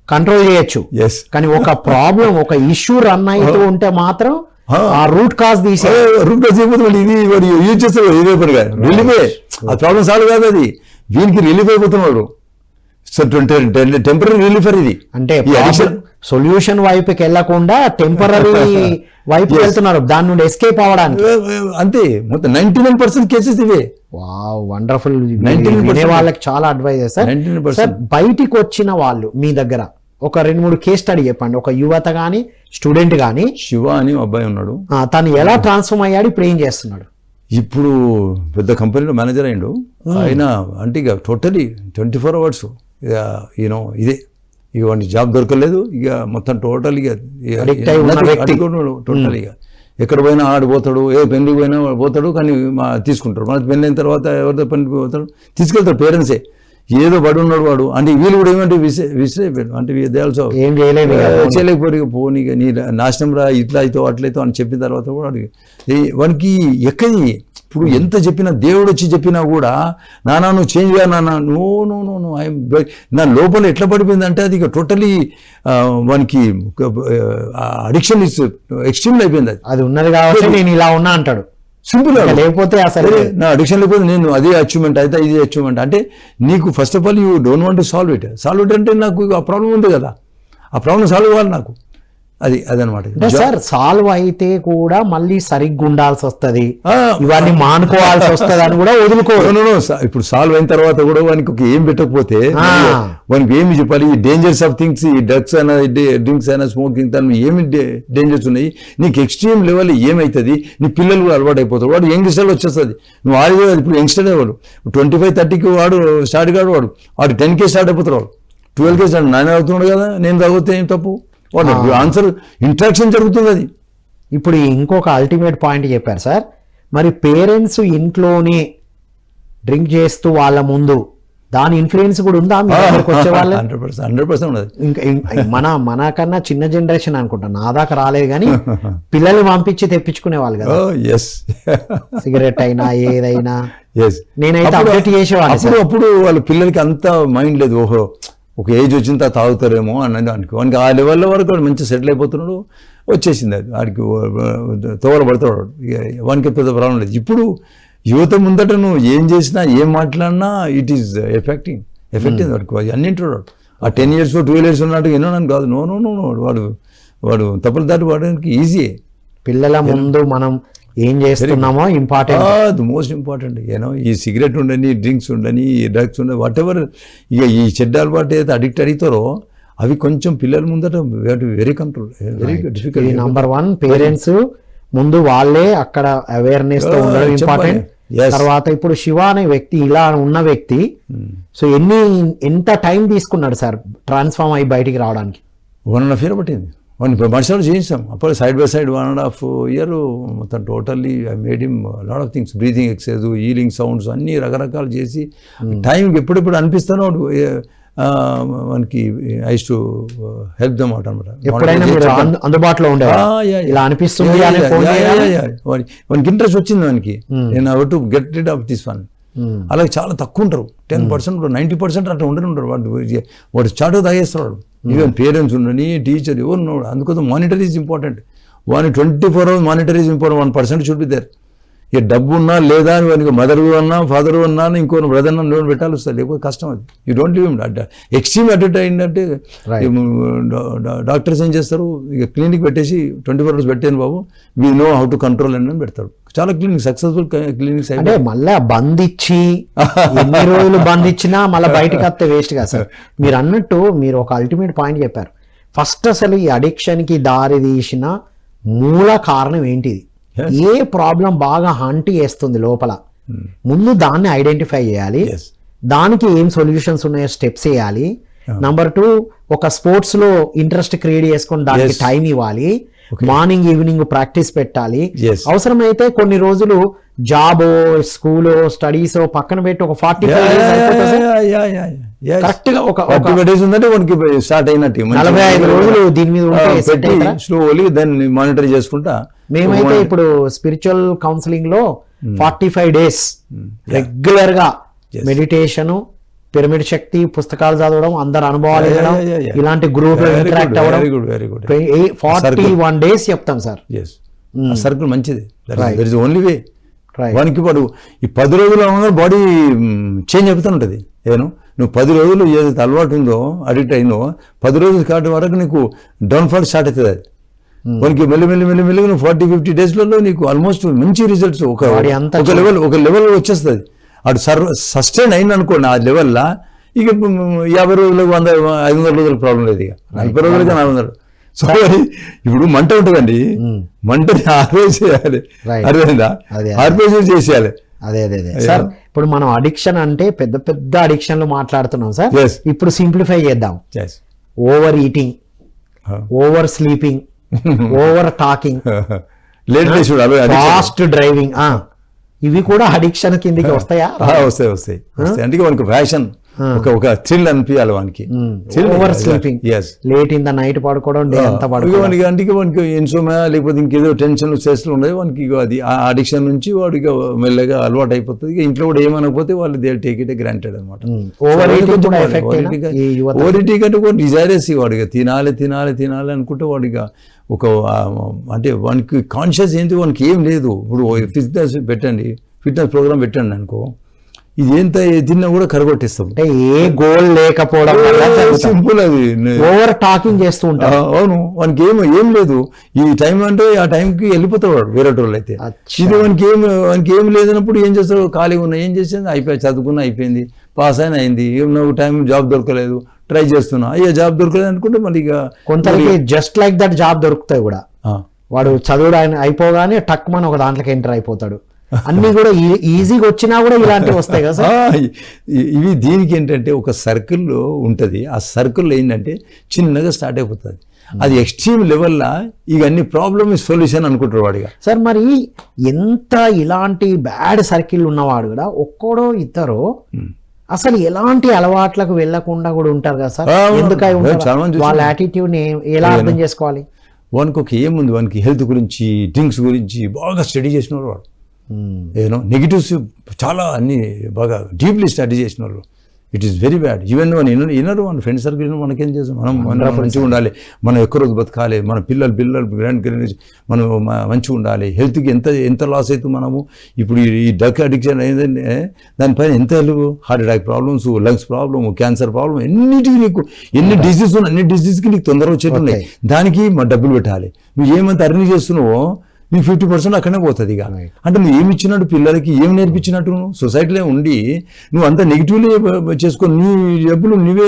కంట్రోల్ చేయొచ్చు. కానీ ఒక ప్రాబ్లం, ఒక ఇష్యూ రన్ అవుతూ ఉంటే మాత్రం ఆ రూట్ కాజ్ ఇది యూజ్ చేస్తాడు, రిలీఫే ఆ ప్రాబ్లం సాల్వ్ కాదు, అది వీనికి రిలీఫ్ అయిపోతున్నాడు. సో టెంపరీ రిలీఫర్ ఇది అంటే సొల్యూషన్ వైపుకి వెళ్లకుండా టెంపరీ వైపు వెళ్తున్నారు, దాని నుండి ఎస్కేప్ అవ్వడానికి. అంతే, మొత్తం 99% కేసెస్ ఇవే. వండర్ఫుల్. వాళ్ళకి చాలా అడ్వైజ్ సార్. బయటికి వచ్చిన వాళ్ళు మీ దగ్గర ఒక 2-3 కేస్ స్టడీ చెప్పండి. ఒక యువత గానీ, స్టూడెంట్ గానీ. శివ అని అబ్బాయి ఉన్నాడు, తను ఎలా ట్రాన్స్ఫార్మ్ అయ్యాడు, ఇప్పుడు ఏం చేస్తున్నాడు? ఇప్పుడు పెద్ద కంపెనీలో మేనేజర్ అయ్యిండు ఆయన. అంటే ఇక టోటలీ 24 hours ఇదే, ఇక వాడికి జాబ్ దొరకలేదు, ఇక మొత్తం టోటల్ టోటల్ ఇక ఎక్కడ పోయినా ఆడిపోతాడు, పెళ్లికి పోయినా పోతాడు, కానీ తీసుకుంటాడు. మన పెళ్ళి అయిన తర్వాత ఎవరితో పని పోతాడు, తీసుకెళ్తాడు పేరెంట్సే. ఏదో పడి ఉన్నాడు వాడు, అంటే వీళ్ళు కూడా ఏమంటే విసిరైపోయాడు, అంటే ఏం చేయలేకపోయి పోనీ నీ నాశనం రా, ఇట్లా అవుతావు అట్లయితావు అని చెప్పిన తర్వాత కూడా వాడికి ఎక్కడి ఇప్పుడు ఎంత చెప్పినా దేవుడు వచ్చి చెప్పినా కూడా నానా నువ్వు చేంజ్ గా నాన్న no no no no I'm నా లోపల ఎట్లా పడిపోయిందంటే అది టోటలీ వానికి అడిక్షన్ ఇస్ ఎక్స్ట్రీమ్లో అయిపోయింది. అది ఉన్నది కాబట్టి నేను ఇలా ఉన్నా అంటాడు. సింపుల్ లేకపోతే అసలు నా అడిక్షన్ లేకపోతే నేను అదే అచీవ్మెంట్ అయితే ఇది అచీవ్మెంట్ అంటే నీకు first of all you don't want to solve it అంటే నాకు ఆ ప్రాబ్లం ఉంది కదా, ఆ ప్రాబ్లం సాల్వ్ అవ్వాలి నాకు. అదనమాట. సార్ సాల్వ్ అయితే కూడా మళ్ళీ సరిగ్గా ఉండాల్సి వస్తుంది, ఇవన్నీ మానుకోవాల్సి వస్తుంది అని కూడా వదులుకో. ఇప్పుడు సాల్వ్ అయిన తర్వాత కూడా వానికి ఏం పెట్టకపోతే వానికి ఏమి చెప్పాలి, ఈ డేంజర్స్ ఆఫ్ థింగ్స్, ఈ డ్రగ్స్ అయినా డ్రింక్స్ అయినా స్మోకింగ్ తను ఏమి డేంజర్స్ ఉన్నాయి, నీకు ఎక్స్ట్రీమ్ లెవెల్ ఏమవుతుంది, నీ పిల్లలు కూడా అలవాటు అయిపోతారు, వాడు యంగ్స్టర్లో వచ్చేస్తుంది. నువ్వు ఆడే ఇప్పుడు యంగ్స్టర్ వాడు 25-30కి వాడు స్టార్ట్ కాడు, వాడు 10K స్టార్ట్ అయిపోతారు, వాడు 12K స్టార్ట్ 9 అవుతున్నాడు కదా, నేను తాగితే ఏం తప్పు, ఆన్సర్ ఇంట్రాక్షన్ జరుగుతుంది. అది ఇప్పుడు ఇంకొక అల్టిమేట్ పాయింట్ చెప్పారు సార్. మరి పేరెంట్స్ ఇంట్లోనే డ్రింక్ చేస్తూ వాళ్ళ ముందు దాని ఇన్ఫ్లుయెన్స్ కూడా ఉందా వచ్చే వాళ్ళు? 100% ఉన్నది. ఇంకా మనకన్నా చిన్న జనరేషన్ అనుకుంటా, నా దాకా రాలేదు కానీ పిల్లల్ని పంపించి తెప్పించుకునే వాళ్ళు కదా, సిగరెట్ అయినా ఏదైనా. నేనైతే అప్డేట్ చేసేవాళ్ళు. అప్పుడు వాళ్ళ పిల్లలకి అంత మైండ్ లేదు, ఓహో ఒక ఏజ్ వచ్చిన తర్వాత తాగుతారేమో అన్నది అనుకో, వానికి ఆ లెవెల్లో వరకు వాడు మంచి సెటిల్ అయిపోతున్నాడు, వచ్చేసింది అది వాడికి తోవలు పడతాడు, వానికి పెద్ద ప్రాబ్లం లేదు. ఇప్పుడు యువత ముందట నువ్వు ఏం చేసినా ఏం మాట్లాడినా ఇట్ ఈస్ ఎఫెక్టింగ్ వాడికి అన్నింటాడు. ఆ 10 years 12 years ఉన్నట్టు ఎన్నో నన్ను కాదు, నో నో నో నో వాడు తప్పులు దాటి వాడడానికి ఈజీ. పిల్లల ముందు మనం ఏం చేస్తున్నామో ఇంపార్టెంట్, మోస్ట్ ఇంపార్టెంట్. ఈ సిగరెట్ ఉండని, డ్రింక్స్ ఉండని, డ్రగ్స్ ఉండని, వాట్ ఎవర్ ఇక ఈ చెడ్డ అలవాటు ఏదైతే అడిక్ట్ అవుతారో అవి కొంచెం పిల్లల ముందట very control, very difficult. Number 1 parents ముందు వాళ్ళే అక్కడ అవేర్నెస్ తో ఉండడం ఇంపార్టెంట్. తర్వాత ఇప్పుడు శివ అనే వ్యక్తి, ఇలా ఉన్న వ్యక్తి, సో ఎంత టైం తీసుకున్నాడు సార్ ట్రాన్స్ఫార్మ్ అయ్యి బయటికి రావడానికి? 1.5 year పట్టింది. మనుషులు చేయించాం అప్పుడు సైడ్ బై సైడ్ 1.5 year మొత్తం totally I made him lot of things, breathing exercise, healing sounds అన్నీ రకరకాలు చేసి టైంకి ఎప్పుడెప్పుడు అనిపిస్తానో మనకి ice to help them out అనమాట. అందుబాటులో ఇలా అనిపిస్తుంది వానికి ఇంట్రెస్ట్ వచ్చింది వానికి, నేను how to get rid of this one. అలాగే చాలా తక్కువ ఉంటారు, 10%, 90% అట్లా ఉండరు. వాడు చాటు తాగేస్తున్నాడు. ఈవెన్ పేరెంట్స్ ఉండని, టీచర్ ఎవరు ఉన్నాడు. అందుకోసం మానిటర్ ఈజ్ ఇంపార్టెంట్. వాని 24 hours monitor is important. 1% should be there. ఇక డబ్బు ఉన్నా లేదా వానికి మదర్ అన్నా ఫాదర్ అన్నా ఇంకో బ్రదర్ అన్నా లోన్ పెట్టాలి వస్తుంది, లేకపోతే కష్టం. అది you don't live extreme attend అయిందంటే డాక్టర్స్ ఏం చేస్తారు, ఇక క్లినిక్ పెట్టేసి 24 hours పెట్టాను బాబు, we know how to control అని పెడతాడు. చాలా క్లినిక్ సక్సెస్ఫుల్ క్లినిక్స్. అంటే మళ్ళీ బంధించి ఎన్ని రోజులు బంధించినా మళ్ళీ బయటకు వస్తే వేస్ట్ కదా సార్. మీరు అన్నట్టు మీరు ఒక అల్టిమేట్ పాయింట్ చెప్పారు. ఫస్ట్ అసలు ఈ అడిక్షన్కి దారి తీసిన మూల కారణం ఏంటిది, ఏ ప్రాబ్లం బాగా హంటి చేస్తుంది లోపల, ముందు దాన్ని ఐడెంటిఫై చేయాలి, దానికి ఏం సొల్యూషన్స్ ఉన్నాయో స్టెప్స్ వేయాలి. నంబర్ 2 ఒక స్పోర్ట్స్ లో ఇంట్రెస్ట్ క్రియేట్ చేసుకొని దానికి టైం ఇవ్వాలి, మార్నింగ్ ఈవినింగ్ ప్రాక్టీస్ పెట్టాలి. అవసరమైతే కొన్ని రోజులు జాబ్, స్కూల్, స్టడీస్ పక్కన పెట్టి ఒక 45 కరెక్ట్ గా ఒక 45 రోజులు దీని మీద స్లోలీ దాన్ని మానిటర్ చేసుకుంటా. మేమైతే ఇప్పుడు స్పిరిచువల్ కౌన్సిలింగ్ లో 45 days రెగ్యులర్ గా మెడిటేషన్, పిరమిడ్ శక్తి, పుస్తకాలు చదవడం, అందరు అనుభవాలు వినడం, ఇలాంటి గ్రూప్ ఇంటరాక్ట్ అవ్వడం, 41 days చెప్తాం సార్. సర్కిల్ మంచిది, దట్ ఇస్ ఓన్లీ వే. వానికి వాడు ఈ 10 రోజులు బాడీ చేంజ్ అవుతూ ఉంటుంది. నువ్వు 10 రోజులు ఏదైతే అలవాటు ఉందో, అడిక్ట్ అయినో, 10 రోజులు కాటి వరకు నీకు డౌన్ఫాల్ స్టార్ట్ అవుతుంది. అది వానికి మెల్లిమెల్లిగా నువ్వు 40-50 daysలలో నీకు ఆల్మోస్ట్ మంచి రిజల్ట్స్ ఒక లెవెల్ వచ్చేస్తుంది. అటు సస్టైన్ అయింది అనుకోండి ఆ లెవెల్లో, ఇక 50 రోజులకు 500 రోజుల ప్రాబ్లం లేదు, ఇక 40 రోజులకి 400. సో ఇప్పుడు మంట ఉంటుందండి, మంటని ఆర్పేజ్ చేయాలి, అర్థమైందా, ఆర్పేజ్ చేసేయాలి. అదే సార్. ఇప్పుడు మనం అడిక్షన్ అంటే పెద్ద పెద్ద అడిక్షన్లు మాట్లాడుతున్నాం సార్. ఇప్పుడు సింప్లిఫై చేద్దాం. Over eating, over sleeping, over talking, fast driving, ఇవి కూడా అడిక్షన్ కిందకి వస్తాయా? వస్తాయి. అంటే మనకు ఫ్యాషన్ ఒక థ్రిల్ అనిపించాలి వానికి. Over sleeping, late in the night పడుకోవడం, డే అంతా పడుకోవడం. వానికి అంటే వానికి ఇన్సోమియా లేకపోతే ఇంకేదో టెన్షన్ స్ట్రెస్లు ఉండదు వానికి. అది ఆ అడిక్షన్ నుంచి వాడు ఇక మెల్లగా అలవాటు అయిపోతుంది. ఇక ఇంట్లో కూడా ఏమనకపోతే వాళ్ళు దే టేక్ ఇట్ గ్రాంటెడ్ అనమాట. ఓవర్ ఈటింగ్ కంటే ఒక డిజైరస్ వాడిగా తినాలి తినాలి తినాలి అనుకుంటే వాడిగా ఒక అంటే వానికి కాన్షియస్ ఏంటి, వానికి ఏం లేదు. ఇప్పుడు ఫిట్నెస్ పెట్టండి, ఫిట్నెస్ ప్రోగ్రామ్ పెట్టండి అనుకో, ఇది ఎంత తిన్నా కూడా కరగొట్టేస్తాం. అంటే ఏ గోల్ లేకపోవడం సింపుల్, అది ఓవర్ టాకింగ్ చేస్తూ ఉంటారు. అవును, వానికి ఏం లేదు. ఈ టైం అంటే ఆ టైంకి వెళ్ళిపోతాడు వాడు వేరే వాళ్ళు అయితే. ఇది వానికి ఏం లేదన్నప్పుడు ఏం చేస్తాడు, ఖాళీగా ఉన్నా ఏం చేసేది, అయిపోయి చదువుకున్నా అయిపోయింది, పాస్ అయినా అయింది, నువ్వు టైం జాబ్ దొరకలేదు, ట్రై చేస్తున్నా, అయ్యో జాబ్ దొరకలేదు అనుకుంటే మళ్ళీ ఇక కొంతమందికి జస్ట్ లైక్ దట్ జాబ్ దొరుకుతాయి కూడా. వాడు చదువు అయిపోగానే టక్ మన ఒక దాంట్లోకి ఎంటర్ అయిపోతాడు. అన్ని కూడా ఈజీగా వచ్చినా కూడా ఇలాంటివి వస్తాయి కదా సార్. ఇవి దీనికి ఏంటంటే ఒక సర్కిల్లో ఉంటుంది. ఆ సర్కిల్లో ఏంటంటే చిన్నగా స్టార్ట్ అయిపోతుంది. అది ఎక్స్ట్రీమ్ లెవెల్లో ఇక అన్ని ప్రాబ్లమ్ సొల్యూషన్ అనుకుంటారు వాడిగా. సార్ మరి ఎంత ఇలాంటి బ్యాడ్ సర్కిల్ ఉన్నవాడు కూడా ఒక్కడో ఇద్దరు అసలు ఎలాంటి అలవాట్లకు వెళ్లకుండా కూడా ఉంటారు కదా సార్. ఎందుకై వాళ్ళ యాటిట్యూడ్ ఎలా అర్థం చేసుకోవాలి? వానికి ఒక ఏముంది, వానికి హెల్త్ గురించి, డ్రింక్స్ గురించి బాగా స్టడీ చేసిన వాడు, నెగిటివ్స్ చాలా అన్ని బాగా డీప్లీ స్టడీ చేసిన వాళ్ళు. It is very bad. Even వినరు మన ఫ్రెండ్ సర్కిల్, మనకేం చేస్తాం, మనం మంచిగా ఉండాలి, మనం ఎక్కువ రోజు బతకాలి, మన పిల్లలు గ్రాండ్ మనం మంచిగా ఉండాలి. హెల్త్కి ఎంత లాస్ అవుతుంది మనము. ఇప్పుడు ఈ డ్రగ్ అడిక్షన్ అయిందంటే దానిపైన ఎంత heart attack problems, lungs problem, cancer problem, ఎన్నిటికీ నీకు ఎన్ని డిసీజ్ ఉన్నాయి, అన్ని డిసీజ్కి నీకు తొందరగా వచ్చేట్టున్నాయి. దానికి డబ్బులు పెట్టాలి. నువ్వు ఏమంత అర్నీ చేస్తున్నావో నీ 50% అక్కడనే పోతుంది. ఇక అంటే నువ్వు ఏమి ఇచ్చినట్టు, పిల్లలకి ఏం నేర్పించినట్టు, నువ్వు సొసైటీలో ఉండి నువ్వు అంత నెగిటివ్లీ చేసుకొని నీ డబ్బులు నువ్వే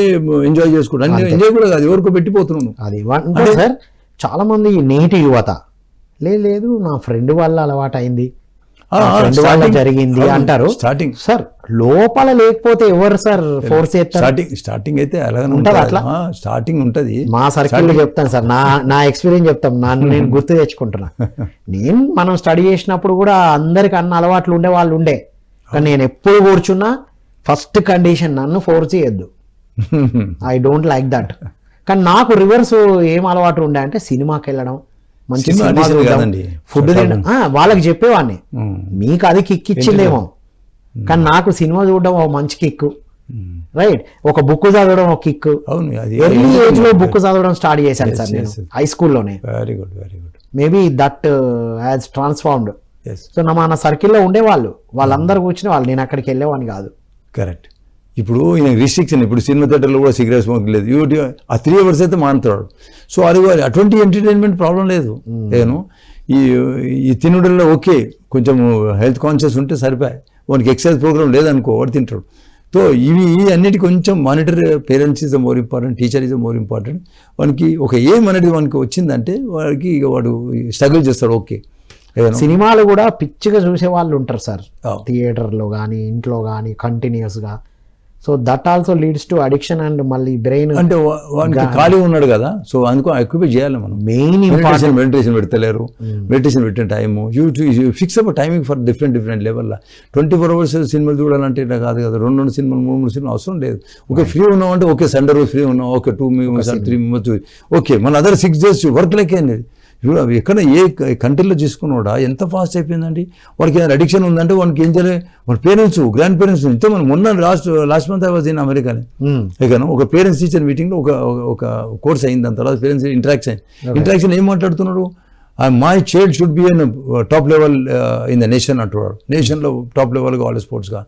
ఎంజాయ్ చేసుకోవడం. అన్ని ఎంజాయ్ కూడా కాదు, ఎవరికో పెట్టిపోతున్నావు. అది సార్ చాలా మంది నేటి యువత లేదు నా ఫ్రెండ్ వల్ల అలవాటు అయింది, జరిగింది అంటారు. స్టార్టింగ్ సార్ లోపల లేకపోతే ఎవరు సార్ ఫోర్స్ చేస్తారు? స్టార్టింగ్ అయితే అలాగే ఉంటుంది. అట్లా స్టార్టింగ్ ఉంటుంది. మా సర్కిల్ చెప్తాను సార్, నా ఎక్స్పీరియన్స్ చెప్తాను, నేను గుర్తు తెచ్చుకుంటున్నా. మనం స్టడీ చేసినప్పుడు కూడా అందరికి అన్న అలవాట్లు ఉండే వాళ్ళు ఉండే, కానీ నేను ఎప్పుడు కూర్చున్నా ఫస్ట్ కండిషన్ నన్ను ఫోర్స్ చేయొద్దు, ఐ డోంట్ లైక్ దట్. కానీ నాకు రివర్స్ ఏం అలవాటు ఉండే అంటే సినిమాకి వెళ్ళడం, మంచి ఫుడ్ తినడం. వాళ్ళకి చెప్పేవాడిని, మీకు అది కిక్ ఇచ్చిందేమో, కానీ నాకు సినిమా చూడడం ఒక మంచి కిక్, రైట్. ఒక బుక్ చదవడం ఒక కిక్. ఎర్లీ ఏజ్ లో బుక్ చదవడం స్టార్ట్ చేశాను సార్ నేను హై స్కూల్లోనే. Very good, very good. Maybe that has transformed. So మన సర్కిల్లో ఉండేవాళ్ళు, వాళ్ళందరూ కూర్చునే వాళ్ళు, నేను అక్కడికి వెళ్ళేవాడిని కాదు. కరెక్ట్. ఇప్పుడు ఈయన రిస్ట్రిక్షన్, ఇప్పుడు సినిమా థియేటర్లో కూడా సిగరెట్ స్మోక్ లేదు, ఆ 3 hours అయితే మానుతాడు. సో అది అటువంటి ఎంటర్టైన్మెంట్ ప్రాబ్లం లేదు. నేను ఈ తినుడల్లో ఓకే, కొంచెం హెల్త్ కాన్షియస్ ఉంటే సరిపోయి, వానికి ఎక్సర్సైజ్ ప్రోగ్రామ్ లేదనుకో వాడు తింటాడు. సో ఇవి అన్నిటి కొంచెం monitor, parents is more important, teacher is more important. వానికి ఒక ఏం అనేది వానికి వచ్చిందంటే వాడికి ఇక వాడు స్ట్రగుల్ చేస్తాడు. ఓకే, సినిమాలు కూడా పిచ్చిగా చూసే వాళ్ళు ఉంటారు సార్, థియేటర్లో కానీ ఇంట్లో కానీ కంటిన్యూస్గా. So that also leads to addiction and మళ్ళీ బ్రెయిన్ అంటే వానికి ఖాళీ ఉన్నాడు కదా, సో అందుకు ఎక్కువ చేయాలి మనం. మెయిన్ మెడిటేషన్ పెడతలేరు, మెడిటేషన్ పెట్టిన time you fix up timing for different లెవెల్లో. 24 hours సినిమాలు చూడాలంటే కాదు కదా, 2 సినిమాలు 3 సినిమాలు అవసరం లేదు. ఓకే ఫ్రీ ఉన్నామంటే ఓకే, సండే రోజు ఫ్రీ ఉన్నాం, ఓకే 2 members 3 members ఓకే, మన అదర్ 6 days వర్క్ లెక్క అనేది. ఇప్పుడు అవి ఎక్కడ ఏ కంట్రీలో చేసుకున్నాడా ఎంత ఫాస్ట్ అయిపోయిందండి. వాడికి ఏదైనా అడిక్షన్ ఉందంటే వాడికి ఏం చేయాలి, వాళ్ళ పేరెంట్స్, గ్రాండ్ పేరెంట్స్. ఇంత మనం మొన్న లాస్ట్ మంత్ వాజ్ ఇన్ అమెరికానే, ఇకను ఒక పేరెంట్స్ టీచర్ మీటింగ్లో ఒక కోర్స్ అయింది. దాని తర్వాత పేరెంట్స్ ఇంటరాక్షన్ ఏం మాట్లాడుతున్నాడు, my child should be in top level in the nation అంటున్నాడు. నేషన్లో టాప్ లెవెల్ కావాలి స్పోర్ట్స్గా.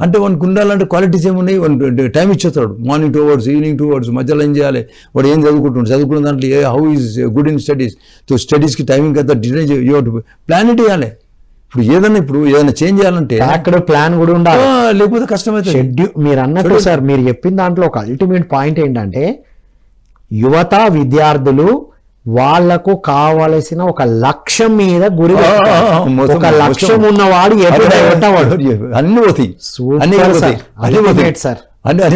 అంటే వానికి ఉండాలంటే క్వాలిటీస్ ఏమున్నాయి, వాడు టైం ఇచ్చేస్తాడు. మార్నింగ్ 2 hours, ఈవినింగ్ 2 hours, మధ్యలో ఏం చేయాలి, వాడు ఏం చదువుకున్న దాంట్లో how is good in studies. So స్టడీస్కి టైమింగ్ కదా ప్లాన్ ఇట్ చేయాలి. ఇప్పుడు ఏదైనా చేంజ్ చేయాలంటే అక్కడ ప్లాన్ కూడా ఉండాలి, లేకపోతే కష్టమైతే. షెడ్యూల్ మీరు అన్నట్టు సార్, మీరు చెప్పిన దాంట్లో ఒక అల్టిమేట్ పాయింట్ ఏంటంటే యువత, విద్యార్థులు వాళ్లకు కావలసిన ఒక లక్ష్యం మీద గురి, ఒక లక్ష్యం ఉన్నవాడు అన్ని పోతాయి సార్,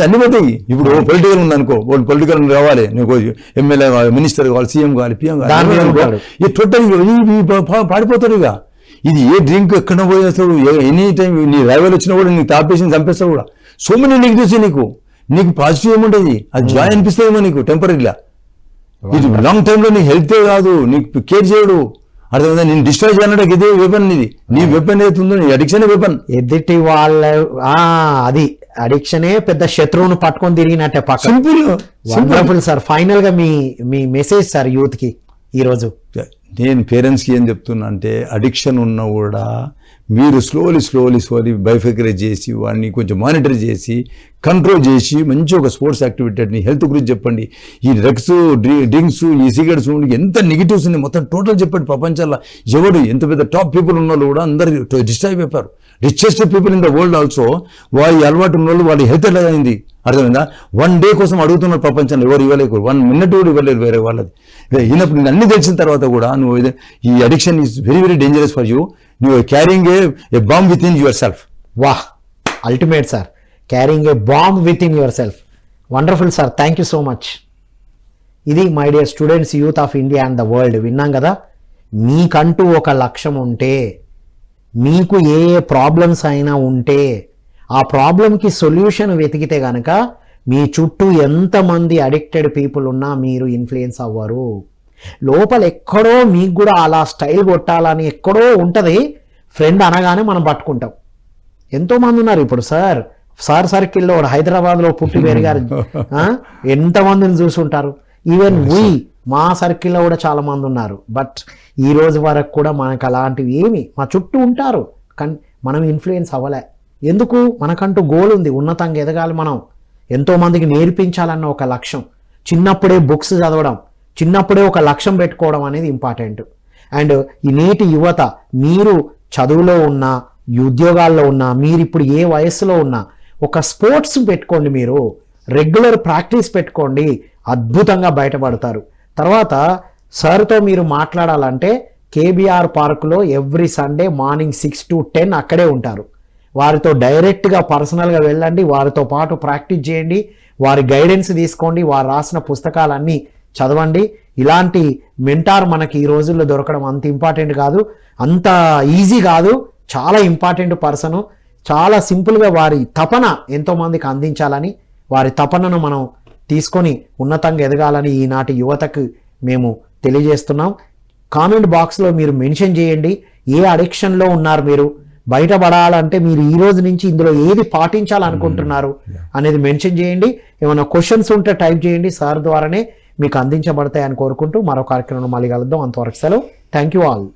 అన్ని పోతాయి. ఇప్పుడు పొలిటికల్ ఉందనుకో, పొలిటికల్ కావాలి, నీకు ఎమ్మెల్యే కావాలి, మినిస్టర్ కావాలి, సీఎం కావాలి, పిఎం కావాలి, టోటల్ పాడిపోతాడు. ఇక ఇది ఏ డ్రింక్ ఎక్కడ పోయేస్తాడు, ఎనీ టైం నీ రైవల్ వచ్చినా కూడా నీకు తాపేసి చంపేస్తాడు కూడా. సో మెనీ నెగిటివ్స్ నీకు పాజిటివ్ ఏముంటుంది, అది జాయ్ అనిపిస్తుందేమో నీకు టెంపరీగా. ఇది లాంగ్ టైంలో నీకు హెల్త్ కాదు, నీకు కేర్ చేయడు. అర్థమైందా? నేను డిస్ట్రాయ్ చేయడానికి ఇదే వెపన్. నీ వెపన్ ఏతుందో నీ అడిక్షన్ వెపన్. ఎదుటి వాళ్ళ అది అడిక్షనే పెద్ద శత్రువును పట్టుకొని తిరిగినట్టే పక్క. Simple sir. ఫైనల్ గా మీ మెసేజ్ సార్ యూత్ కి ఈరోజు. నేను పేరెంట్స్కి ఏం చెప్తున్నా అంటే, అడిక్షన్ ఉన్నా కూడా మీరు స్లోలీ బైఫికరేట్ చేసి వాడిని కొంచెం మానిటర్ చేసి కంట్రోల్ చేసి మంచి ఒక స్పోర్ట్స్ యాక్టివిటీ, హెల్త్ గురించి చెప్పండి. ఈ డ్రగ్స్, డ్రింక్స్, ఈ సిగరెట్స్ ఎంత నెగిటివ్స్ ఉన్నాయి మొత్తం టోటల్ చెప్పండి. ప్రపంచంలో ఎవడు ఎంత పెద్ద టాప్ పీపుల్ ఉన్న వాళ్ళు కూడా అందరు డిస్ట్రాయ్ అయిపోయారు. Richest people in the world also వారి అలవాటు ఉన్న వాళ్ళు వాళ్ళ హెల్త్ ఎలా అయింది అర్థమైందా? 1 day కోసం అడుగుతున్నారు ప్రపంచంలో, ఎవరు ఇవ్వలేరు. 1 minute కూడా ఇవ్వలేరు వేరే వాళ్ళది. అయినప్పుడు నేను అన్ని తెలిసిన తర్వాత కూడా నువ్వు ఈ addiction is very very dangerous for you. నువ్వు carrying a bomb within yourself. వాహ్, ultimate sir. Carrying a bomb within yourself. Wonderful sir, thank you so much. ఇది my dear students, youth of India and the world. విన్నాం కదా, మీకంటూ ఒక లక్ష్యం ఉంటే, మీకు ఏ problems అయినా ఉంటే, ఆ ప్రాబ్లంకి సొల్యూషన్ వెతికితే కనుక మీ చుట్టూ ఎంతమంది అడిక్టెడ్ పీపుల్ ఉన్నా మీరు ఇన్ఫ్లుయెన్స్ అవ్వరు. లోపల ఎక్కడో మీకు కూడా అలా స్టైల్ కొట్టాలని ఎక్కడో ఉంటుంది. ఫ్రెండ్ అనగానే మనం పట్టుకుంటాం. ఎంతోమంది ఉన్నారు ఇప్పుడు సార్ సర్కిల్లో హైదరాబాద్లో పుట్టి పెరిగారు. ఎంతమందిని చూసుంటారు. ఈవెన్ మా సర్కిల్లో కూడా చాలా మంది ఉన్నారు. బట్ ఈ రోజు వరకు కూడా మనకు అలాంటివి ఏమి మా చుట్టూ ఉంటారు, కానీ మనం ఇన్ఫ్లుయెన్స్ అవ్వలే. ఎందుకు? మనకంటూ గోల్ ఉంది, ఉన్నతంగా ఎదగాలి. మనం ఎంతోమందికి నేర్పించాలన్న ఒక లక్ష్యం. చిన్నప్పుడే బుక్స్ చదవడం, చిన్నప్పుడే ఒక లక్ష్యం పెట్టుకోవడం అనేది ఇంపార్టెంట్. అండ్ ఈ నేటి యువత, మీరు చదువులో ఉన్నా, ఈ ఉద్యోగాల్లో ఉన్నా, మీరు ఇప్పుడు ఏ వయస్సులో ఉన్నా, ఒక స్పోర్ట్స్ పెట్టుకోండి. మీరు రెగ్యులర్ ప్రాక్టీస్ పెట్టుకోండి, అద్భుతంగా బయటపడతారు. తర్వాత సార్తో మీరు మాట్లాడాలంటే కేబీఆర్ పార్కులో ఎవ్రీ సండే మార్నింగ్ 6 to 10 అక్కడే ఉంటారు. వారితో డైరెక్ట్గా పర్సనల్గా వెళ్ళండి, వారితో పాటు ప్రాక్టీస్ చేయండి, వారి గైడెన్స్ తీసుకోండి, వారు రాసిన పుస్తకాలన్నీ చదవండి. ఇలాంటి మెంటార్ మనకి ఈ రోజుల్లో దొరకడం అంత ఇంపార్టెంట్ కాదు, అంత ఈజీ కాదు. చాలా ఇంపార్టెంట్ పర్సను. చాలా సింపుల్గా వారి తపన ఎంతోమందికి అందించాలని, వారి తపనను మనం తీసుకొని ఉన్నతంగా ఎదగాలని ఈనాటి యువతకు మేము తెలియజేస్తున్నాం. కామెంట్ బాక్స్లో మీరు మెన్షన్ చేయండి, ఏ అడిక్షన్లో ఉన్నారు మీరు, బయటపడాలంటే మీరు ఈ రోజు నుంచి ఇందులో ఏది పాటించాలనుకుంటున్నారు అనేది మెన్షన్ చేయండి. ఏమైనా క్వశ్చన్స్ ఉంటే టైప్ చేయండి, సార్ ద్వారానే మీకు అందించబడతాయని కోరుకుంటూ మరో కార్యక్రమంలో మళ్ళీ కలుద్దాం. అంతవరకు సెలవు. Thank you all.